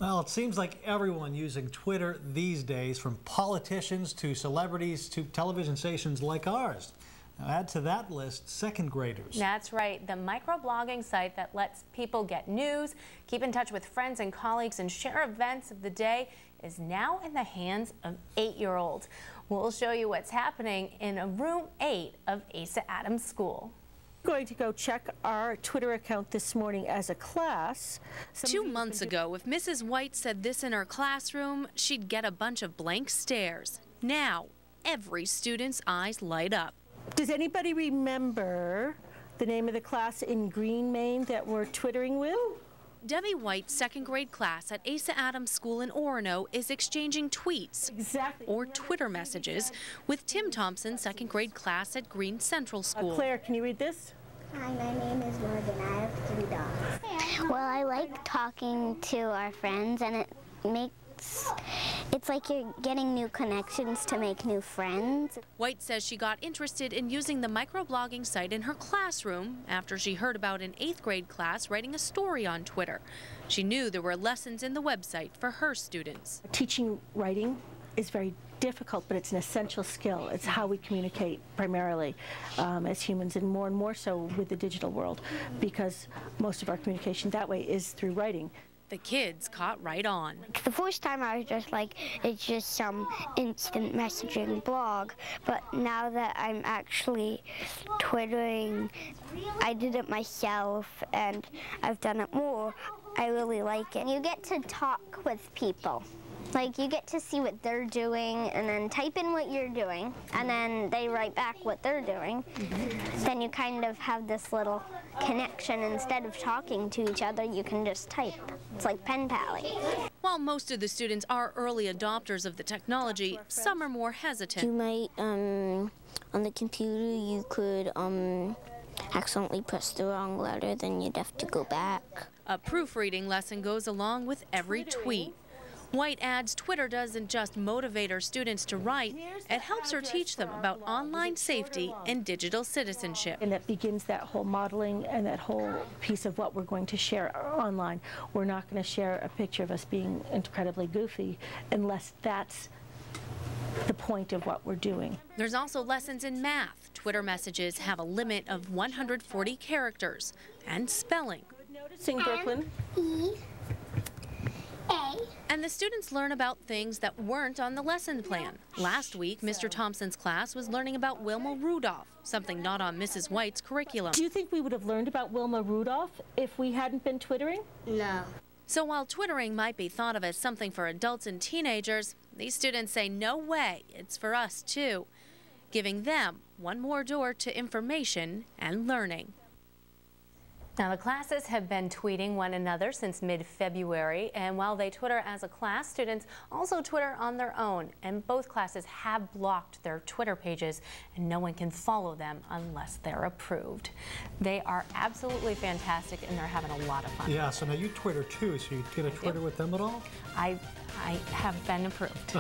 Well, it seems like everyone using Twitter these days, from politicians to celebrities to television stations like ours. Now, add to that list second graders. That's right. The microblogging site that lets people get news, keep in touch with friends and colleagues, and share events of the day is now in the hands of 8-year-olds. We'll show you what's happening in room 8 of Asa Adams School. Going to go check our Twitter account this morning as a class. 2 months ago, if Mrs. White said this in her classroom, she'd get a bunch of blank stares. Now, every student's eyes light up. Does anybody remember the name of the class in Green, Maine that we're Twittering with? Debbie White's second grade class at Asa Adams School in Orono is exchanging tweets or Twitter messages with Tim Thompson's second grade class at Green Central School. Claire, can you read this? Hi, my name is Morgan. I have 3 dogs. Well, I like talking to our friends, and it's like you're getting new connections to make new friends. White says she got interested in using the microblogging site in her classroom after she heard about an 8th grade class writing a story on Twitter. She knew there were lessons in the website for her students. Teaching writing is very difficult, but it's an essential skill. It's how we communicate primarily as humans, and more so with the digital world, because most of our communication that way is through writing. The kids caught right on. The first time I was just like, it's just some instant messaging blog, but now that I'm actually Twittering, I did it myself and I've done it more. I really like it. You get to talk with people. Like, you get to see what they're doing and then type in what you're doing, and then they write back what they're doing. Then you kind of have this little connection. Instead of talking to each other, you can just type. It's like pen palling. While most of the students are early adopters of the technology, some are more hesitant. You might, on the computer, you could accidentally press the wrong letter, then you'd have to go back. A proofreading lesson goes along with every tweet. White adds Twitter doesn't just motivate her students to write, it helps her teach them about online safety and digital citizenship. And that begins that whole modeling and that whole piece of what we're going to share online. We're not going to share a picture of us being incredibly goofy unless that's the point of what we're doing. There's also lessons in math. Twitter messages have a limit of 140 characters, and spelling. Good noticing, Brooklyn. And the students learn about things that weren't on the lesson plan. Last week, Mr. Thompson's class was learning about Wilma Rudolph, something not on Mrs. White's curriculum. Do you think we would have learned about Wilma Rudolph if we hadn't been Twittering? No. So while Twittering might be thought of as something for adults and teenagers, these students say no way, it's for us too, giving them one more door to information and learning. Now, the classes have been tweeting one another since mid-February, and while they Twitter as a class, students also Twitter on their own, and both classes have blocked their Twitter pages, and no one can follow them unless they're approved. They are absolutely fantastic, and they're having a lot of fun. Yeah, so now you Twitter too, so you get a Twitter with them at all? I have been approved.